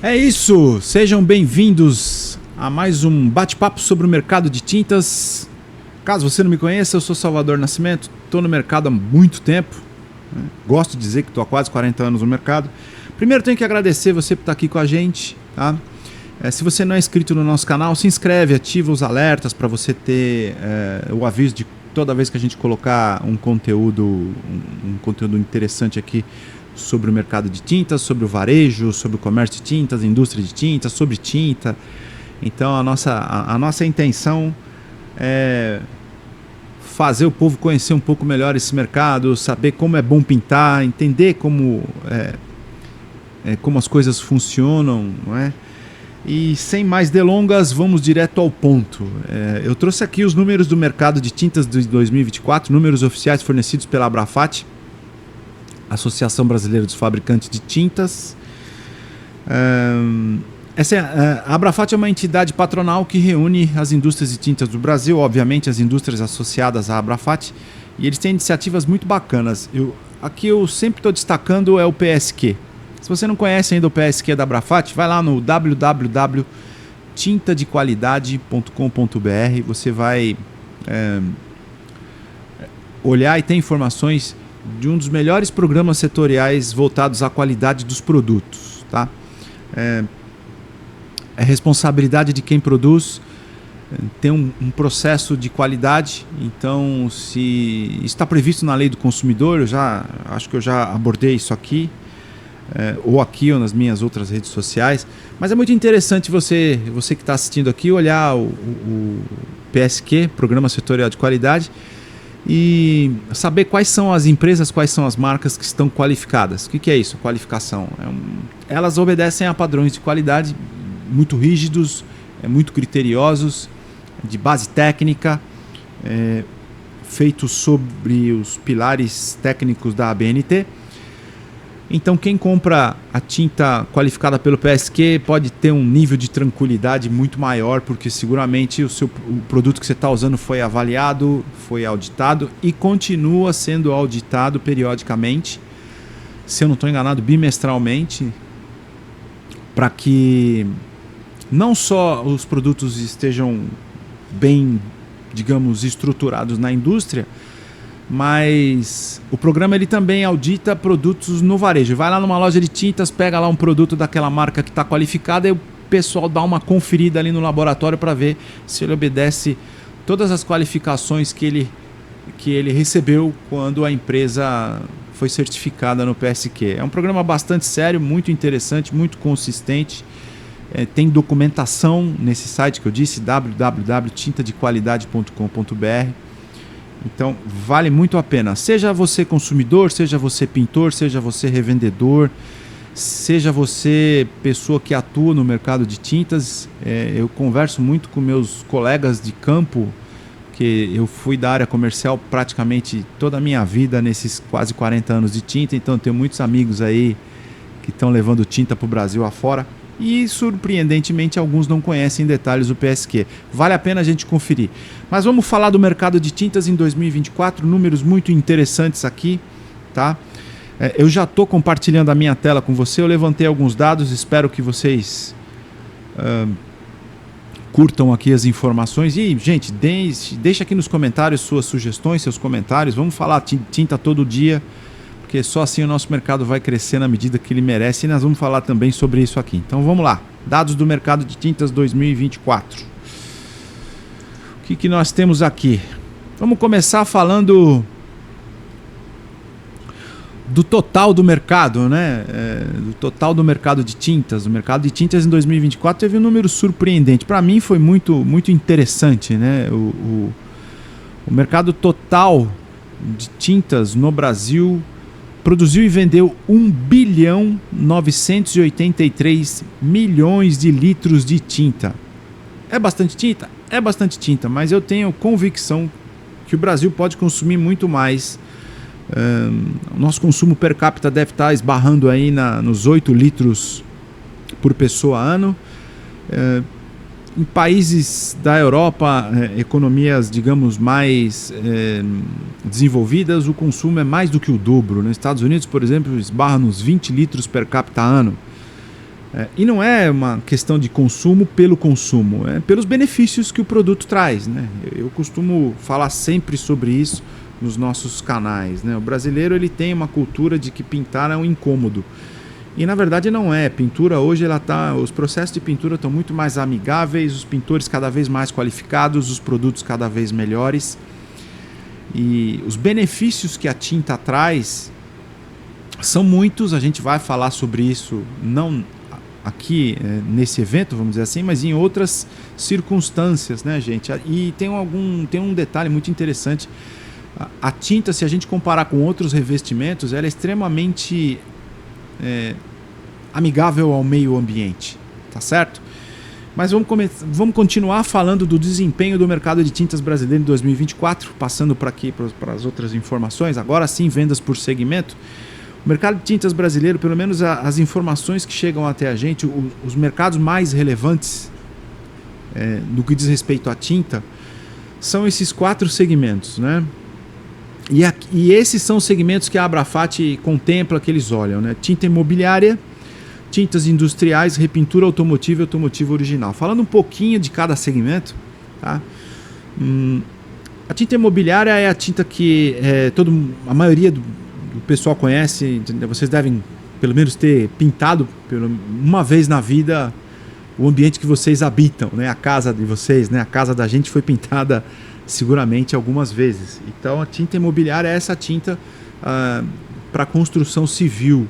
É isso, sejam bem-vindos a mais um bate-papo sobre o mercado de tintas. Caso você não me conheça, eu sou Salvador Nascimento, estou no mercado há muito tempo, né? Gosto de dizer que estou há quase 40 anos no mercado. Primeiro tenho que agradecer você por estar aqui com a gente, tá? Se você não é inscrito no nosso canal, se inscreve, ativa os alertas para você ter o aviso de toda vez que a gente colocar um conteúdo interessante aqui sobre o mercado de tintas, sobre o varejo, sobre o comércio de tintas, indústria de tintas, sobre tinta. Então a nossa intenção é fazer o povo conhecer um pouco melhor esse mercado, saber como é bom pintar, entender como as coisas funcionam, não é? E sem mais delongas, vamos direto ao ponto. Eu trouxe aqui os números do mercado de tintas de 2024, números oficiais fornecidos pela Abrafat, Associação Brasileira dos Fabricantes de Tintas. A Abrafat é uma entidade patronal que reúne as indústrias de tintas do Brasil, obviamente as indústrias associadas à Abrafat, e eles têm iniciativas muito bacanas. Aqui eu sempre estou destacando o PSQ. Se você não conhece ainda o PSQ da Abrafat, vai lá no www.tintadequalidade.com.br, você vai olhar e ter informações de um dos melhores programas setoriais voltados à qualidade dos produtos, tá? É responsabilidade de quem produz, tem um processo de qualidade. Então, se está previsto na lei do consumidor, acho que eu já abordei isso aqui, ou aqui ou nas minhas outras redes sociais, mas é muito interessante você que está assistindo aqui olhar o PSQ, Programa Setorial de Qualidade, e saber quais são as empresas, quais são as marcas que estão qualificadas. O que é isso? A qualificação. Elas obedecem a padrões de qualidade muito rígidos, muito criteriosos, de base técnica, feitos sobre os pilares técnicos da ABNT. Então quem compra a tinta qualificada pelo PSQ pode ter um nível de tranquilidade muito maior, porque seguramente o produto que você está usando foi avaliado, foi auditado e continua sendo auditado periodicamente, se eu não estou enganado, bimestralmente, para que não só os produtos estejam bem, digamos, estruturados na indústria, mas o programa ele também audita produtos no varejo. Vai lá numa loja de tintas, pega lá um produto daquela marca que está qualificada e o pessoal dá uma conferida ali no laboratório para ver se ele obedece todas as qualificações que ele recebeu quando a empresa foi certificada no PSQ. É um programa bastante sério, muito interessante, muito consistente. Tem documentação nesse site que eu disse, www.tintadequalidade.com.br. Então vale muito a pena, seja você consumidor, seja você pintor, seja você revendedor, seja você pessoa que atua no mercado de tintas. Eu converso muito com meus colegas de campo, que eu fui da área comercial praticamente toda a minha vida nesses quase 40 anos de tinta, então eu tenho muitos amigos aí que estão levando tinta para o Brasil afora. E, surpreendentemente, alguns não conhecem detalhes do PSQ. Vale a pena a gente conferir. Mas vamos falar do mercado de tintas em 2024, números muito interessantes aqui, tá? Eu já estou compartilhando a minha tela com você, eu levantei alguns dados, espero que vocês curtam aqui as informações. E, gente, deixa aqui nos comentários suas sugestões, seus comentários. Vamos falar tinta todo dia, porque só assim o nosso mercado vai crescer na medida que ele merece, e nós vamos falar também sobre isso aqui. Então vamos lá, dados do mercado de tintas 2024. O que nós temos aqui? Vamos começar falando do total do mercado, né? Do total do mercado de tintas. O mercado de tintas em 2024 teve um número surpreendente. Para mim foi muito, muito interessante, né? O mercado total de tintas no Brasil produziu e vendeu 1.983 bilhões de litros de tinta. É bastante tinta? É bastante tinta, mas eu tenho convicção que o Brasil pode consumir muito mais. O nosso consumo per capita deve estar esbarrando aí nos 8 litros por pessoa ano. Em países da Europa, economias, digamos, mais desenvolvidas, o consumo é mais do que o dobro. Nos Estados Unidos, por exemplo, esbarra nos 20 litros per capita ano. E não é uma questão de consumo pelo consumo, é pelos benefícios que o produto traz, né? Eu costumo falar sempre sobre isso nos nossos canais, né? O brasileiro ele tem uma cultura de que pintar é um incômodo. E na verdade não é. Pintura hoje os processos de pintura estão muito mais amigáveis, os pintores cada vez mais qualificados, os produtos cada vez melhores. E os benefícios que a tinta traz são muitos, a gente vai falar sobre isso não aqui nesse evento, vamos dizer assim, mas em outras circunstâncias, né, gente? E tem um detalhe muito interessante. A tinta, se a gente comparar com outros revestimentos, ela é extremamente amigável ao meio ambiente, tá certo? Mas vamos continuar falando do desempenho do mercado de tintas brasileiro em 2024, passando para aqui para as outras informações. Agora sim, vendas por segmento. O mercado de tintas brasileiro, pelo menos as informações que chegam até a gente, os mercados mais relevantes no que diz respeito à tinta, são esses 4 segmentos, né? E esses são os segmentos que a Abrafat contempla, que eles olham, né? Tinta imobiliária, tintas industriais, repintura automotiva e automotiva original. Falando um pouquinho de cada segmento, tá? A tinta imobiliária é a tinta que a maioria do pessoal conhece. Vocês devem pelo menos ter pintado uma vez na vida o ambiente que vocês habitam, né? A casa de vocês, né? A casa da gente foi pintada seguramente algumas vezes. Então a tinta imobiliária é essa tinta para construção civil.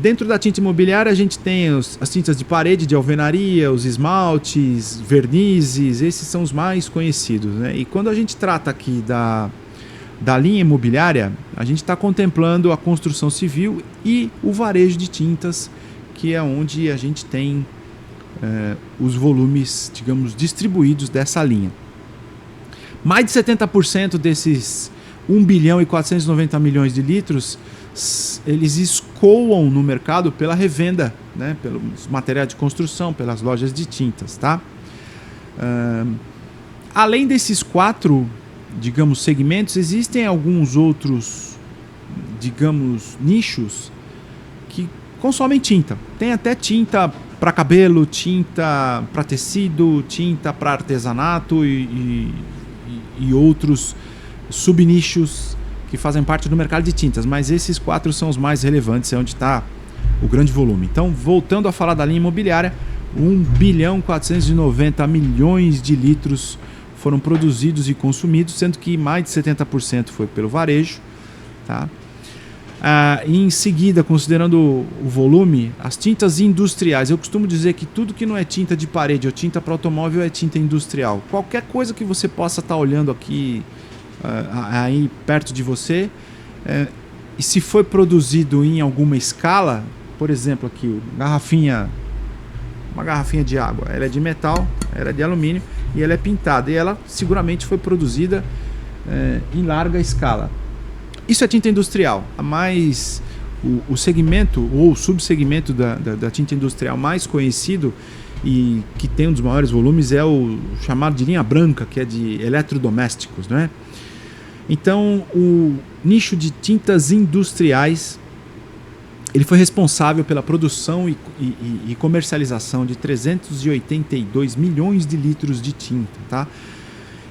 Dentro da tinta imobiliária a gente tem as tintas de parede, de alvenaria, os esmaltes, vernizes, esses são os mais conhecidos, né? E quando a gente trata aqui da linha imobiliária, a gente está contemplando a construção civil e o varejo de tintas, que é onde a gente tem os volumes, digamos, distribuídos dessa linha. Mais de 70% desses 1 bilhão e 490 milhões de litros, eles escoam no mercado pela revenda, né? Pelos materiais de construção, pelas lojas de tintas, tá? Além desses 4, digamos, segmentos, existem alguns outros, digamos, nichos que consomem tinta. Tem até tinta para cabelo, tinta para tecido, tinta para artesanato e outros subnichos que fazem parte do mercado de tintas, mas esses 4 são os mais relevantes, é onde está o grande volume. Então, voltando a falar da linha imobiliária, 1 bilhão 490 milhões de litros foram produzidos e consumidos, sendo que mais de 70% foi pelo varejo, tá? Em seguida, considerando o volume, as tintas industriais. Eu costumo dizer que tudo que não é tinta de parede ou tinta para automóvel é tinta industrial. Qualquer coisa que você possa estar olhando aqui aí perto de você, e se foi produzido em alguma escala, por exemplo aqui, uma garrafinha de água, ela é de metal, ela é de alumínio e ela é pintada, e ela seguramente foi produzida em larga escala. Isso é tinta industrial. Mas o segmento ou o subsegmento da tinta industrial mais conhecido e que tem um dos maiores volumes é o chamado de linha branca, que é de eletrodomésticos, né? Então, o nicho de tintas industriais, ele foi responsável pela produção e comercialização de 382 milhões de litros de tinta, tá?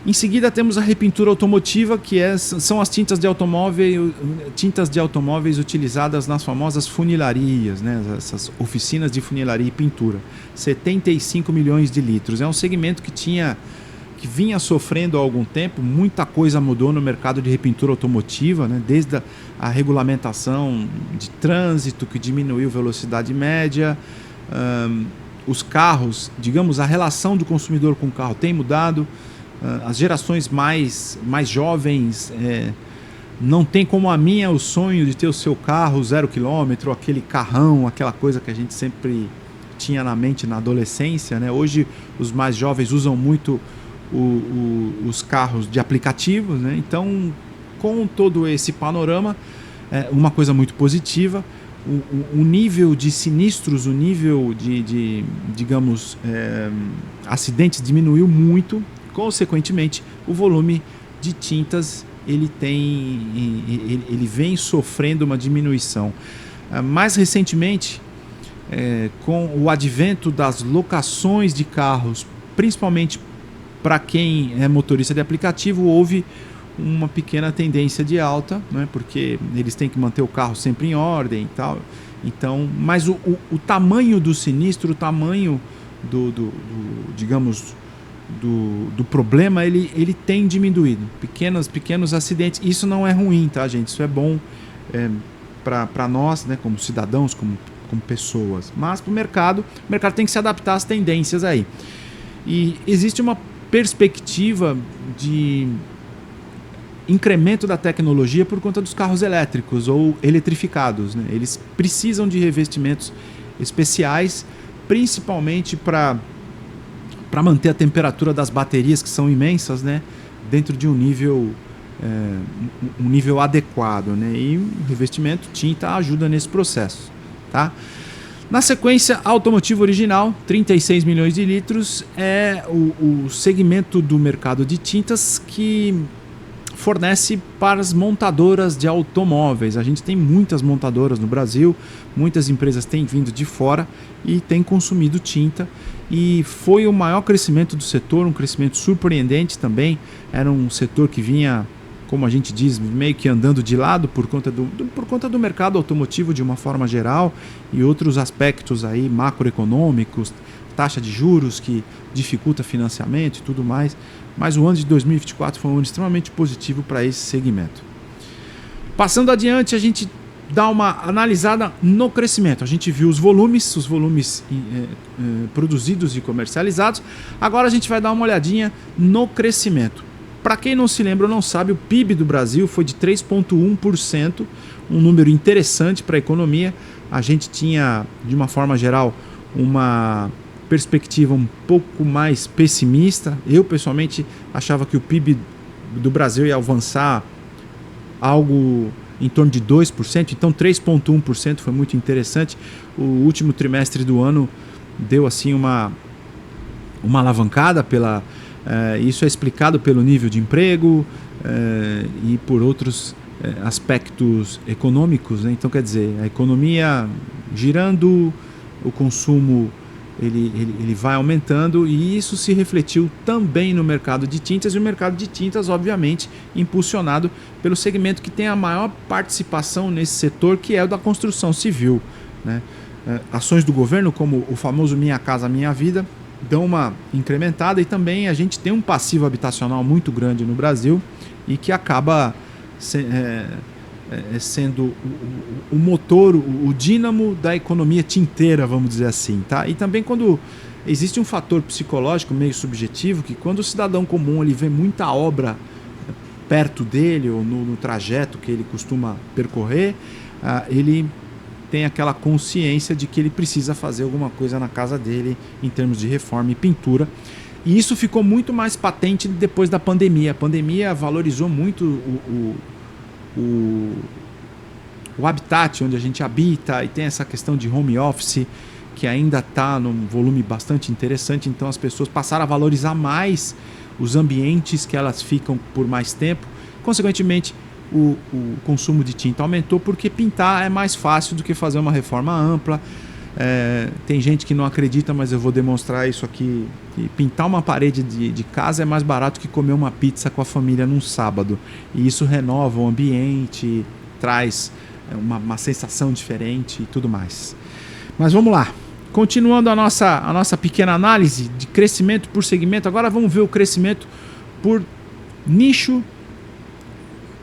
Em seguida temos a repintura automotiva, que são as tintas de automóveis utilizadas nas famosas funilarias, né? Essas oficinas de funilaria e pintura. 75 milhões de litros. É um segmento que vinha sofrendo há algum tempo. Muita coisa mudou no mercado de repintura automotiva, né? Desde a regulamentação de trânsito, que diminuiu a velocidade média. Os carros, digamos, a relação do consumidor com o carro tem mudado. As gerações mais jovens não tem como a minha o sonho de ter o seu carro 0 km, aquele carrão, aquela coisa que a gente sempre tinha na mente na adolescência, né? Hoje os mais jovens usam muito os carros de aplicativos, né? Então, com todo esse panorama, uma coisa muito positiva. O nível de sinistros, o nível de digamos, acidentes diminuiu muito. Consequentemente, o volume de tintas ele vem sofrendo uma diminuição. Mais recentemente, com o advento das locações de carros, principalmente para quem é motorista de aplicativo, houve uma pequena tendência de alta, né? Porque eles têm que manter o carro sempre em ordem e tal. Então, mas o tamanho do sinistro, o tamanho digamos, do problema, ele tem diminuído. Pequenos acidentes. Isso não é ruim, tá, gente? Isso é bom para nós, né, como cidadãos, como pessoas. Mas para o mercado tem que se adaptar às tendências aí. E existe uma perspectiva de incremento da tecnologia por conta dos carros elétricos ou eletrificados, né? Eles precisam de revestimentos especiais, principalmente para manter a temperatura das baterias, que são imensas, né, dentro de um nível adequado, né? E o revestimento tinta ajuda nesse processo, tá? Na sequência, automotivo original, 36 milhões de litros, é o segmento do mercado de tintas que fornece para as montadoras de automóveis. A gente tem muitas montadoras no Brasil, muitas empresas têm vindo de fora e têm consumido tinta, e foi o maior crescimento do setor, um crescimento surpreendente também. Era um setor que vinha, como a gente diz, meio que andando de lado por conta do mercado automotivo de uma forma geral e outros aspectos aí macroeconômicos, taxa de juros que dificulta financiamento e tudo mais. Mas o ano de 2024 foi um ano extremamente positivo para esse segmento. Passando adiante, a gente dá uma analisada no crescimento. A gente viu os volumes produzidos e comercializados. Agora a gente vai dar uma olhadinha no crescimento. Para quem não se lembra ou não sabe, o PIB do Brasil foi de 3,1%, um número interessante para a economia. A gente tinha, de uma forma geral, uma perspectiva um pouco mais pessimista. Eu, pessoalmente, achava que o PIB do Brasil ia avançar algo em torno de 2%, então 3,1% foi muito interessante. O último trimestre do ano deu assim uma alavancada isso é explicado pelo nível de emprego e por outros aspectos econômicos, né? Então, quer dizer, a economia girando, o consumo ele vai aumentando, e isso se refletiu também no mercado de tintas, e o mercado de tintas, obviamente, impulsionado pelo segmento que tem a maior participação nesse setor, que é o da construção civil, né? Ações do governo, como o famoso Minha Casa Minha Vida, dão uma incrementada, e também a gente tem um passivo habitacional muito grande no Brasil e que acaba sendo o motor, o dínamo da economia tinteira, vamos dizer assim, tá? E também quando existe um fator psicológico meio subjetivo, que quando o cidadão comum ele vê muita obra perto dele ou no trajeto que ele costuma percorrer, ele tem aquela consciência de que ele precisa fazer alguma coisa na casa dele em termos de reforma e pintura. E isso ficou muito mais patente depois da pandemia. A pandemia valorizou muito o habitat onde a gente habita, e tem essa questão de home office que ainda está num volume bastante interessante. Então as pessoas passaram a valorizar mais os ambientes que elas ficam por mais tempo. Consequentemente, o consumo de tinta aumentou, porque pintar é mais fácil do que fazer uma reforma ampla. Tem gente que não acredita, mas eu vou demonstrar isso aqui, que pintar uma parede de casa é mais barato que comer uma pizza com a família num sábado, e isso renova o ambiente, traz uma sensação diferente e tudo mais. Mas vamos lá, continuando a nossa pequena análise de crescimento por segmento. Agora vamos ver o crescimento por nicho,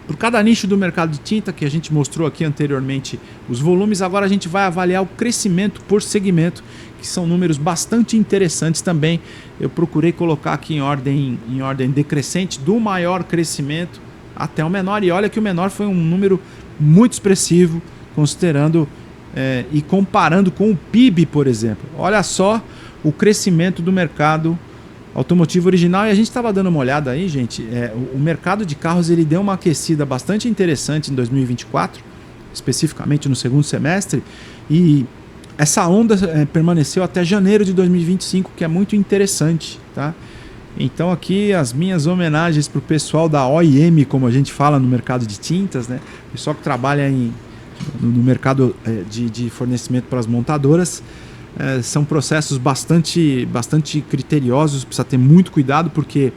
por cada nicho do mercado de tinta, que a gente mostrou aqui anteriormente os volumes. Agora a gente vai avaliar o crescimento por segmento, que são números bastante interessantes também. Eu procurei colocar aqui em ordem decrescente, do maior crescimento até o menor, e olha que o menor foi um número muito expressivo, considerando e comparando com o PIB, por exemplo. Olha só o crescimento do mercado automotivo original. E a gente estava dando uma olhada aí, gente, o mercado de carros ele deu uma aquecida bastante interessante em 2024, especificamente no segundo semestre, e essa onda permaneceu até janeiro de 2025, que é muito interessante, tá? Então aqui as minhas homenagens para o pessoal da OEM, como a gente fala no mercado de tintas, né? Pessoal que trabalha em no mercado de fornecimento para as montadoras. São processos bastante criteriosos, precisa ter muito cuidado, porque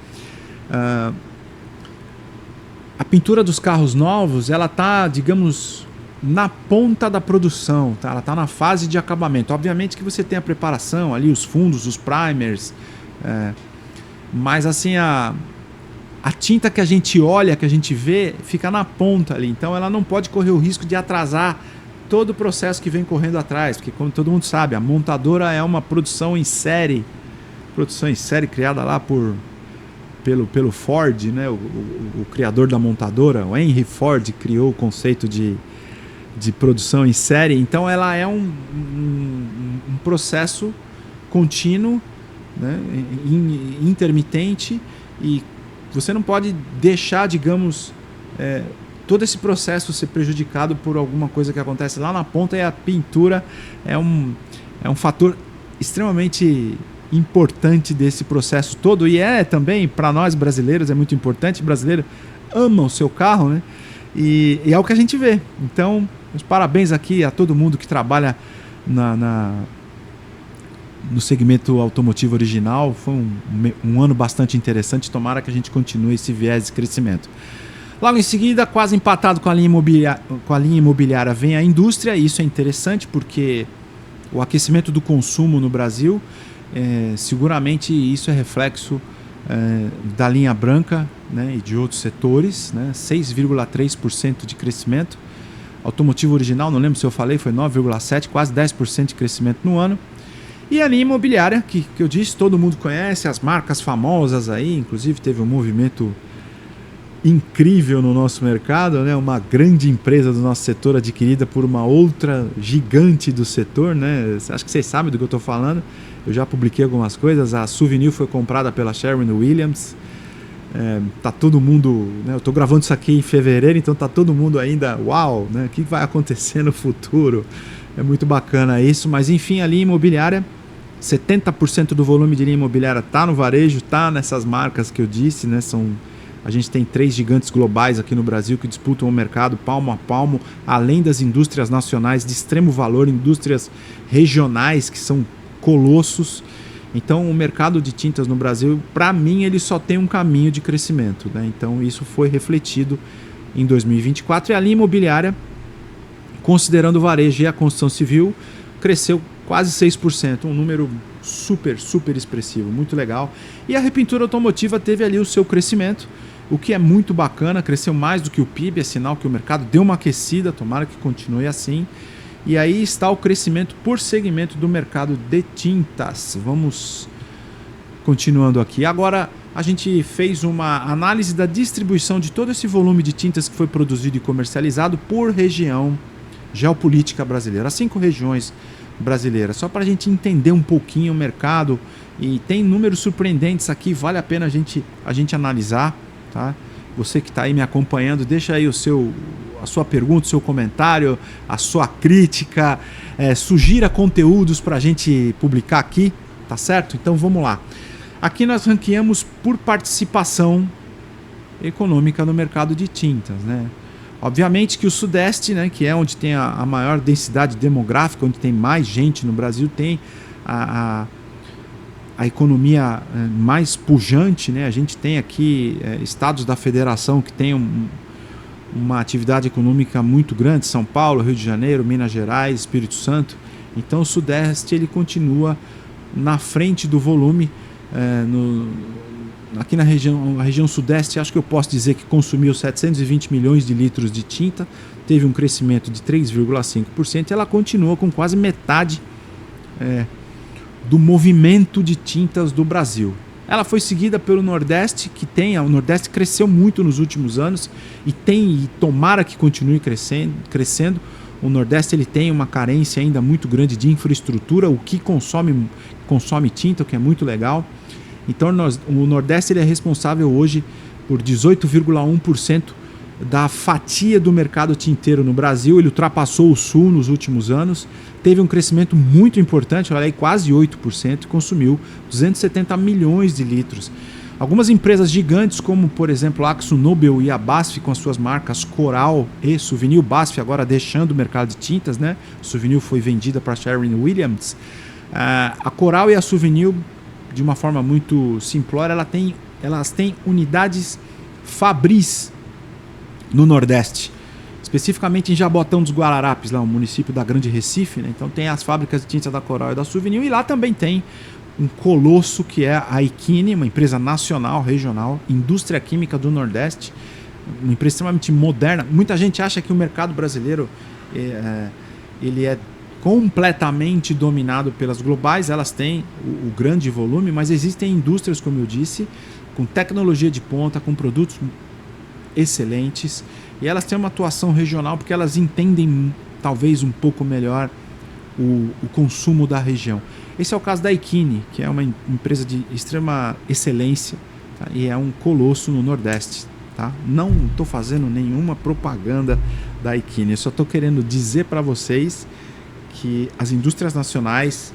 a pintura dos carros novos, ela está, digamos, na ponta da produção, tá? Ela está na fase de acabamento. Obviamente que você tem a preparação ali, os fundos, os primers, mas assim, a tinta que a gente olha, que a gente vê, fica na ponta ali. Então ela não pode correr o risco de atrasar todo o processo que vem correndo atrás, porque como todo mundo sabe, a montadora é uma produção em série criada lá pelo Ford, né? O criador da montadora, o Henry Ford, criou o conceito de produção em série. Então ela é um processo contínuo, né? Intermitente, e você não pode deixar, digamos, todo esse processo ser prejudicado por alguma coisa que acontece lá na ponta, e a pintura é um fator extremamente importante desse processo todo, e também para nós brasileiros é muito importante. O brasileiro ama o seu carro, né? E é o que a gente vê. Então, os parabéns aqui a todo mundo que trabalha no segmento automotivo original. Foi um ano bastante interessante. Tomara que a gente continue esse viés de crescimento. Logo em seguida, quase empatado com a linha imobiliária, vem a indústria. E isso é interessante porque o aquecimento do consumo no Brasil, seguramente isso é reflexo da linha branca, né, e de outros setores, né, 6,3% de crescimento. Automotivo original, não lembro se eu falei, foi 9,7%, quase 10% de crescimento no ano. E a linha imobiliária, que eu disse, todo mundo conhece, as marcas famosas aí, inclusive teve um movimento incrível no nosso mercado, né? Uma grande empresa do nosso setor adquirida por uma outra gigante do setor, né? Acho que vocês sabem do que eu estou falando. Eu já publiquei algumas coisas. A Souvenir foi comprada pela Sherwin-Williams. Tá todo mundo, né? Eu estou gravando isso aqui em fevereiro, então tá todo mundo ainda, uau, né? O que vai acontecer no futuro? É muito bacana isso, mas enfim, a linha imobiliária, 70% do volume de linha imobiliária está no varejo, está nessas marcas que eu disse, né? A gente tem 3 gigantes globais aqui no Brasil que disputam o mercado palmo a palmo, além das indústrias nacionais de extremo valor, indústrias regionais que são colossos. Então o mercado de tintas no Brasil, para mim, ele só tem um caminho de crescimento, né? Então isso foi refletido em 2024, e a linha imobiliária, considerando o varejo e a construção civil, cresceu quase 6%, um número super expressivo, muito legal. E a repintura automotiva teve ali o seu crescimento, o que é muito bacana, cresceu mais do que o PIB, é sinal que o mercado deu uma aquecida, tomara que continue assim. E aí está o crescimento por segmento do mercado de tintas. Vamos continuando aqui. Agora a gente fez uma análise da distribuição de todo esse volume de tintas que foi produzido e comercializado por região geopolítica brasileira, as 5 regiões brasileiras, só para a gente entender um pouquinho o mercado. E tem números surpreendentes aqui, vale a pena a gente analisar, tá? Você que está aí me acompanhando, deixa aí a sua pergunta, o seu comentário, a sua crítica, sugira conteúdos para a gente publicar aqui, tá certo? Então vamos lá. Aqui nós ranqueamos por participação econômica no mercado de tintas, né? Obviamente que o Sudeste, né, que é onde tem a maior densidade demográfica, onde tem mais gente no Brasil, tem a economia mais pujante, né? A gente tem aqui estados da federação que tem uma atividade econômica muito grande, São Paulo, Rio de Janeiro, Minas Gerais, Espírito Santo. Então o Sudeste ele continua na frente do volume. Aqui na região Sudeste, acho que eu posso dizer que consumiu 720 milhões de litros de tinta, teve um crescimento de 3,5%, e ela continua com quase metade do movimento de tintas do Brasil. Ela foi seguida pelo Nordeste, o Nordeste cresceu muito nos últimos anos e tomara que continue crescendo. O Nordeste ele tem uma carência ainda muito grande de infraestrutura, o que consome tinta, o que é muito legal. Então o Nordeste ele é responsável hoje por 18,1% da fatia do mercado tinteiro no Brasil. Ele ultrapassou o Sul nos últimos anos, teve um crescimento muito importante, olha aí, quase 8%, e consumiu 270 milhões de litros. Algumas empresas gigantes, como por exemplo a AkzoNobel e a BASF, com as suas marcas Coral e Suvinil, BASF agora deixando o mercado de tintas, né? Suvinil foi vendida para a Sherwin-Williams. A Coral e a Suvinil, de uma forma muito simplória, elas têm unidades Fabris no Nordeste, especificamente em Jabotão dos Guararapes, lá no município da Grande Recife, né? Então tem as fábricas de tinta da Coral e da Suvinil, e lá também tem um colosso que é a Iquine, uma empresa nacional, regional, indústria química do Nordeste, uma empresa extremamente moderna. Muita gente acha que o mercado brasileiro ele é completamente dominado pelas globais, elas têm o grande volume, mas existem indústrias, como eu disse, com tecnologia de ponta, com produtos excelentes, e elas têm uma atuação regional porque elas entendem talvez um pouco melhor o consumo da região. Esse é o caso da Iquine, que é uma empresa de extrema excelência, tá? E é um colosso no Nordeste. Tá? Não estou fazendo nenhuma propaganda da Iquine, eu só estou querendo dizer para vocês que as indústrias nacionais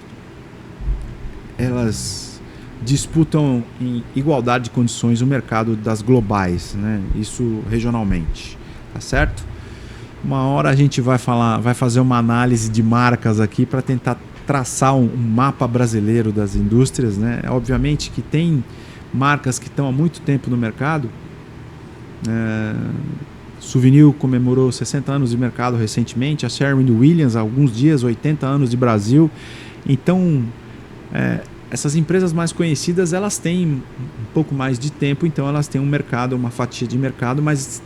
elas disputam em igualdade de condições o mercado das globais, né? Isso regionalmente, tá certo? Uma hora a gente vai fazer uma análise de marcas aqui para tentar traçar um mapa brasileiro das indústrias, né? Obviamente que tem marcas que estão há muito tempo no mercado. Suvinil comemorou 60 anos de mercado recentemente, a Sherwin-Williams há alguns dias, 80 anos de Brasil. Então, essas empresas mais conhecidas, elas têm um pouco mais de tempo, então elas têm um mercado, uma fatia de mercado, mas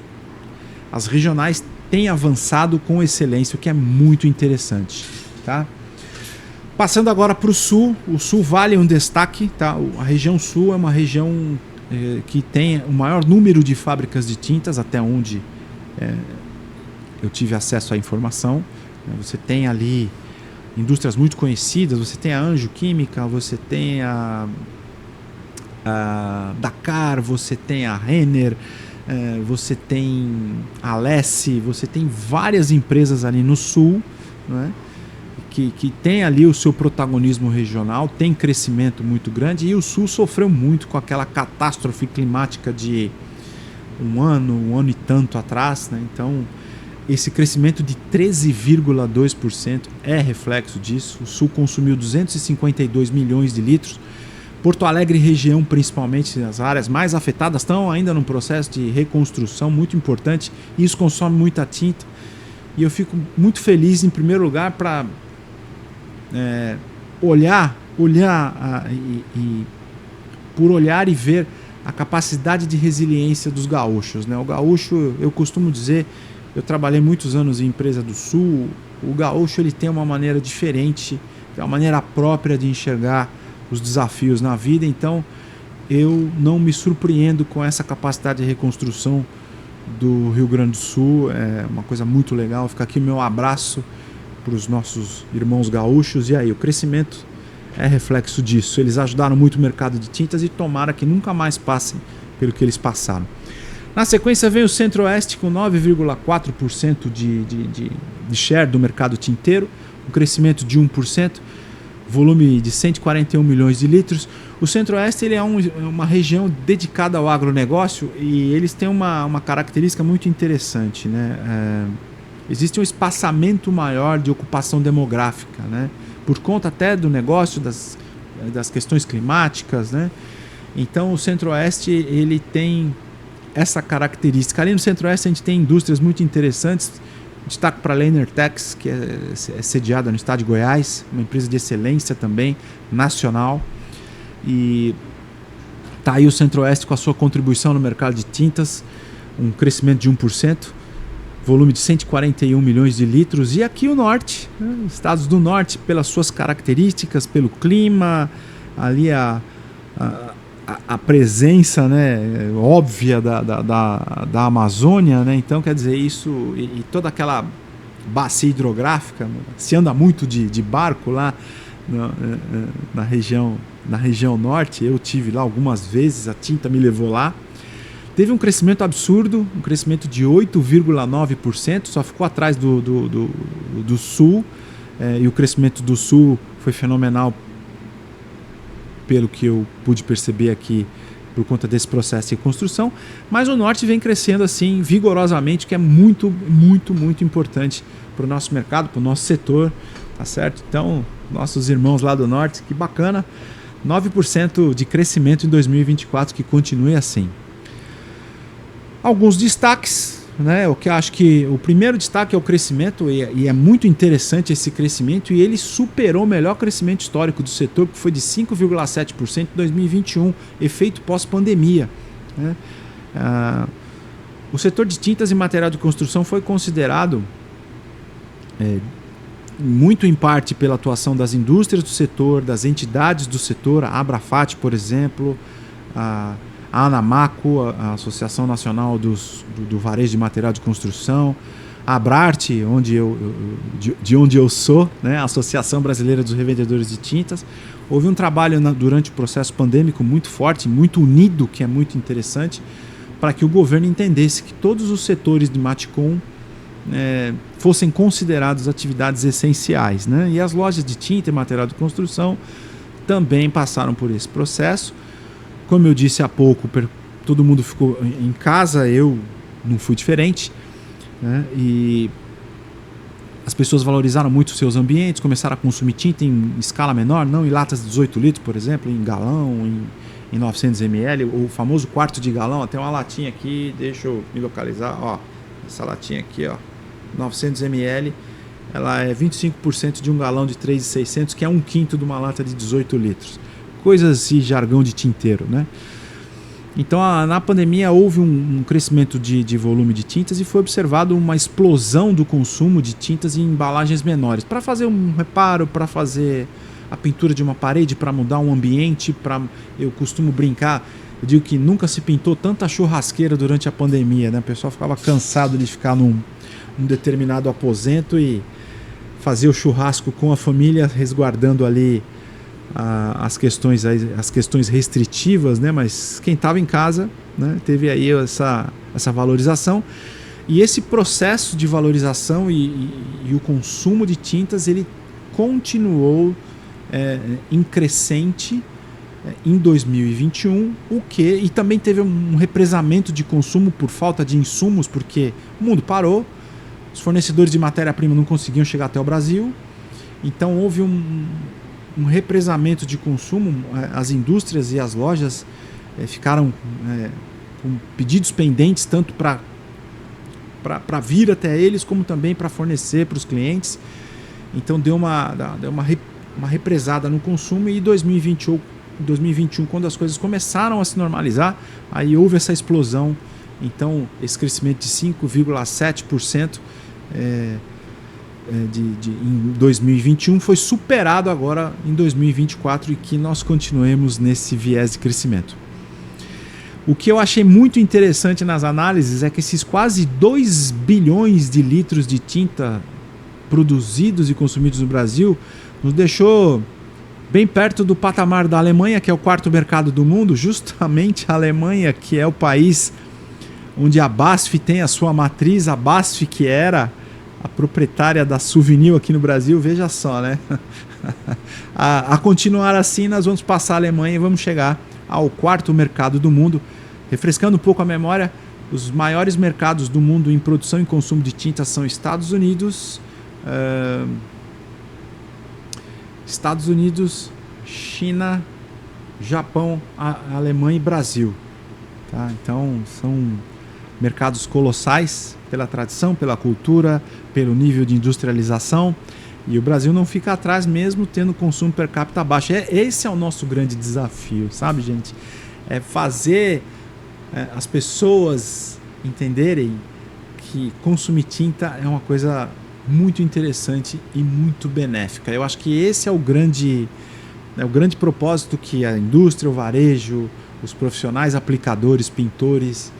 as regionais têm avançado com excelência, o que é muito interessante, tá? Passando agora para o Sul vale um destaque, tá? A região Sul é uma região que tem o maior número de fábricas de tintas, até onde eu tive acesso à informação. Você tem ali indústrias muito conhecidas, você tem a Anjo Química, você tem a Dakar, você tem a Renner, você tem a Alessi, você tem várias empresas ali no Sul, né? Que tem ali o seu protagonismo regional, tem crescimento muito grande, e o Sul sofreu muito com aquela catástrofe climática de um ano e tanto atrás, né? Então esse crescimento de 13,2% é reflexo disso. O Sul consumiu 252 milhões de litros. Porto Alegre e região, principalmente as áreas mais afetadas, estão ainda num processo de reconstrução muito importante, e isso consome muita tinta, e eu fico muito feliz, em primeiro lugar, para olhar e ver a capacidade de resiliência dos gaúchos, né? O gaúcho, eu costumo dizer, eu trabalhei muitos anos em empresa do Sul, o gaúcho ele tem uma maneira diferente, tem uma maneira própria de enxergar os desafios na vida, então eu não me surpreendo com essa capacidade de reconstrução do Rio Grande do Sul. É uma coisa muito legal. Fica aqui o meu abraço para os nossos irmãos gaúchos. E aí, o crescimento é reflexo disso. Eles ajudaram muito o mercado de tintas e tomara que nunca mais passem pelo que eles passaram. Na sequência vem o Centro-Oeste com 9,4% de share do mercado tinteiro, um crescimento de 1%, volume de 141 milhões de litros. O Centro-Oeste ele é uma região dedicada ao agronegócio, e eles têm uma característica muito interessante, né? Existe um espaçamento maior de ocupação demográfica, né? Por conta até do negócio, das questões climáticas, né? Então o Centro-Oeste ele tem essa característica. Ali no Centro-Oeste a gente tem indústrias muito interessantes. Destaque para a Lehner-Tex, que é sediada no estado de Goiás, uma empresa de excelência também, nacional. E está aí o Centro-Oeste com a sua contribuição no mercado de tintas, um crescimento de 1%, volume de 141 milhões de litros. E aqui o Norte, né? Estados do Norte, pelas suas características, pelo clima, ali a presença, né, óbvia da Amazônia, né? Então, quer dizer, isso e toda aquela bacia hidrográfica, se anda muito de barco lá na região norte. Eu tive lá algumas vezes, a tinta me levou lá. Teve um crescimento absurdo, um crescimento de 8,9%, só ficou atrás do Sul, e o crescimento do Sul foi fenomenal, pelo que eu pude perceber aqui por conta desse processo de construção, mas o Norte vem crescendo assim vigorosamente, que é muito, muito, muito importante para o nosso mercado, para o nosso setor, tá certo? Então, nossos irmãos lá do Norte, que bacana, 9% de crescimento em 2024, que continue assim. Alguns destaques, né? O que eu acho que o primeiro destaque é o crescimento, e é muito interessante esse crescimento, e ele superou o melhor crescimento histórico do setor, que foi de 5,7% em 2021, efeito pós-pandemia, né? O setor de tintas e material de construção foi considerado, muito em parte pela atuação das indústrias do setor, das entidades do setor, a Abrafat, por exemplo, a Anamaco, a Associação Nacional do Varejo de Material de Construção, a Abrart, de onde eu sou, né, a Associação Brasileira dos Revendedores de Tintas. Houve um trabalho durante o processo pandêmico muito forte, muito unido, que é muito interessante, para que o governo entendesse que todos os setores de Matcom fossem considerados atividades essenciais, né? E as lojas de tinta e material de construção também passaram por esse processo. Como eu disse há pouco, todo mundo ficou em casa, eu não fui diferente, né? E as pessoas valorizaram muito os seus ambientes, começaram a consumir tinta em escala menor, não em latas de 18 litros, por exemplo, em galão, em 900 ml, o famoso quarto de galão. Tem uma latinha aqui, deixa eu me localizar, ó, essa latinha aqui, ó, 900 ml, ela é 25% de um galão de 3.600, que é 1/5 de uma lata de 18 litros. Coisas e jargão de tinteiro, né? Então, na pandemia houve um crescimento de volume de tintas e foi observado uma explosão do consumo de tintas em embalagens menores. Para fazer um reparo, para fazer a pintura de uma parede, para mudar um ambiente, eu costumo brincar, eu digo que nunca se pintou tanta churrasqueira durante a pandemia, né? O pessoal ficava cansado de ficar num determinado aposento e fazer o churrasco com a família, resguardando ali as questões restritivas, né? Mas quem estava em casa, né, teve aí essa valorização, e esse processo de valorização e o consumo de tintas, ele continuou em crescente em 2021, e também teve um represamento de consumo por falta de insumos, porque o mundo parou, os fornecedores de matéria-prima não conseguiam chegar até o Brasil, então houve um represamento de consumo. As indústrias e as lojas ficaram com pedidos pendentes, tanto para vir até eles, como também para fornecer para os clientes. Então deu uma represada no consumo, e em 2021, quando as coisas começaram a se normalizar, aí houve essa explosão. Então esse crescimento de 5,7% em 2021 foi superado agora em 2024, e que nós continuemos nesse viés de crescimento. O que eu achei muito interessante nas análises é que esses quase 2 bilhões de litros de tinta produzidos e consumidos no Brasil nos deixou bem perto do patamar da Alemanha, que é o 4º mercado do mundo. Justamente a Alemanha, que é o país onde a BASF tem a sua matriz, a BASF, que era a proprietária da Suvinil aqui no Brasil. Veja só, né? A continuar assim, nós vamos passar a Alemanha e vamos chegar ao 4º mercado do mundo. Refrescando um pouco a memória, os maiores mercados do mundo em produção e consumo de tinta são Estados Unidos, China, Japão, Alemanha e Brasil. Tá? Então são mercados colossais pela tradição, pela cultura, pelo nível de industrialização, e o Brasil não fica atrás, mesmo tendo consumo per capita baixo. Esse é o nosso grande desafio, sabe, gente? É fazer as pessoas entenderem que consumir tinta é uma coisa muito interessante e muito benéfica. Eu acho que esse é o grande propósito que a indústria, o varejo, os profissionais aplicadores, pintores,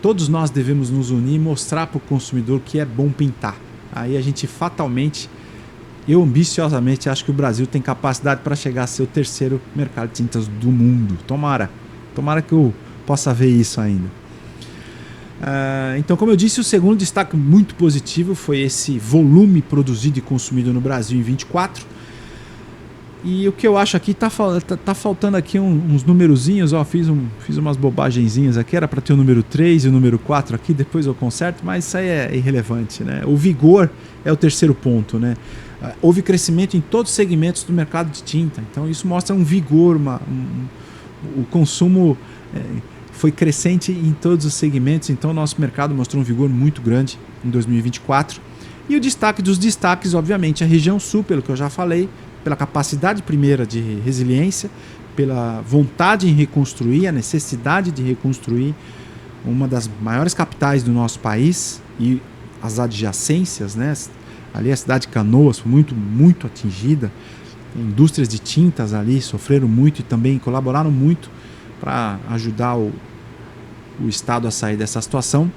todos nós devemos nos unir e mostrar para o consumidor que é bom pintar. Aí a gente fatalmente, eu ambiciosamente acho que o Brasil tem capacidade para chegar a ser o 3º mercado de tintas do mundo. Tomara que eu possa ver isso ainda. Então, como eu disse, o segundo destaque muito positivo foi esse volume produzido e consumido no Brasil em 24. E o que eu acho aqui, tá faltando aqui uns numerozinhos, ó, fiz umas bobagenzinhas aqui, era para ter o número 3 e o número 4 aqui, depois eu conserto, mas isso aí é irrelevante, né? O vigor é o terceiro ponto, né? Houve crescimento em todos os segmentos do mercado de tinta, então isso mostra um vigor, o consumo foi crescente em todos os segmentos, então o nosso mercado mostrou um vigor muito grande em 2024. E o destaque dos destaques, obviamente, a região sul, pelo que eu já falei, pela capacidade primeira de resiliência, pela vontade em reconstruir, a necessidade de reconstruir uma das maiores capitais do nosso país e as adjacências, né? Ali a cidade de Canoas foi muito atingida, indústrias de tintas ali sofreram muito e também colaboraram muito para ajudar o Estado a sair dessa situação.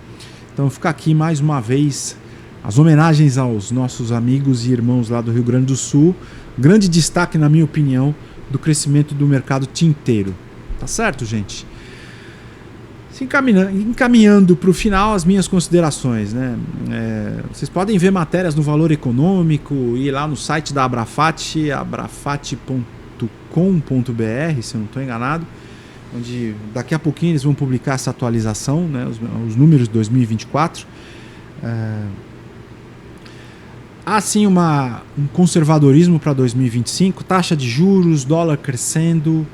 Então fica aqui mais uma vez as homenagens aos nossos amigos e irmãos lá do Rio Grande do Sul. Grande destaque, na minha opinião, do crescimento do mercado tinteiro. Tá certo, gente? Se encaminhando para o final, as minhas considerações, né? Vocês podem ver matérias no Valor Econômico, ir lá no site da Abrafat, abrafat.com.br, se eu não estou enganado, onde daqui a pouquinho eles vão publicar essa atualização, né? Os números de 2024. Há sim um conservadorismo para 2025, taxa de juros, dólar crescendo,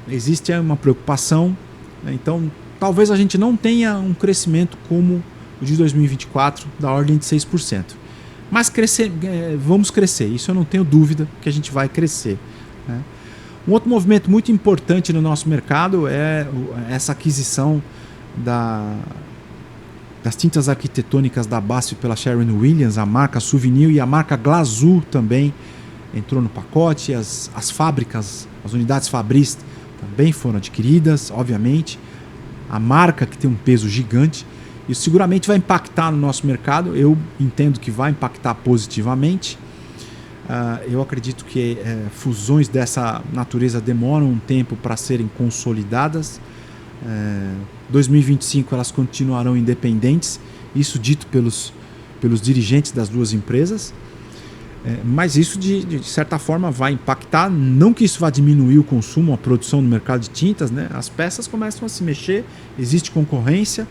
existe uma preocupação, né? Então talvez a gente não tenha um crescimento como o de 2024 da ordem de 6%, mas vamos crescer, isso eu não tenho dúvida que a gente vai crescer, né? Um outro movimento muito importante no nosso mercado é essa aquisição das tintas arquitetônicas da BASF pela Sherwin-Williams, a marca Souvenir e a marca Glazur também entrou no pacote. As fábricas, as unidades Fabris também foram adquiridas, obviamente. A marca que tem um peso gigante, isso seguramente vai impactar no nosso mercado. Eu entendo que vai impactar positivamente. Eu acredito que fusões dessa natureza demoram um tempo para serem consolidadas. 2025 elas continuarão independentes, isso dito pelos dirigentes das duas empresas, mas isso de certa forma vai impactar, não que isso vá diminuir o consumo, a produção no mercado de tintas, né? As peças começam a se mexer, existe concorrência,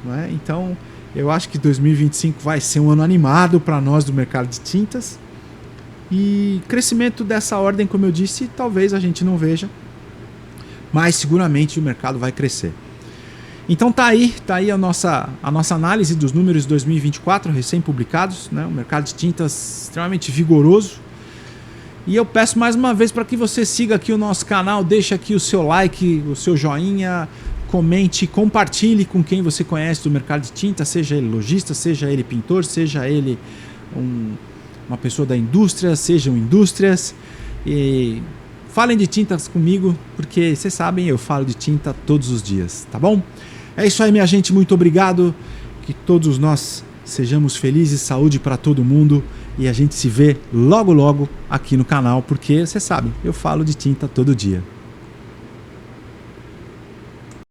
né? Então eu acho que 2025 vai ser um ano animado para nós do mercado de tintas, e crescimento dessa ordem, como eu disse, talvez a gente não veja, mas seguramente o mercado vai crescer. Então tá aí a nossa análise dos números de 2024 recém-publicados, né? Um mercado de tintas extremamente vigoroso. E eu peço mais uma vez para que você siga aqui o nosso canal, deixe aqui o seu like, o seu joinha, comente, compartilhe com quem você conhece do mercado de tintas, seja ele lojista, seja ele pintor, seja ele uma pessoa da indústria, sejam indústrias. E falem de tintas comigo, porque vocês sabem, eu falo de tinta todos os dias, tá bom? É isso aí, minha gente, muito obrigado, que todos nós sejamos felizes, saúde para todo mundo, e a gente se vê logo logo aqui no canal, porque vocês sabem, eu falo de tinta todo dia.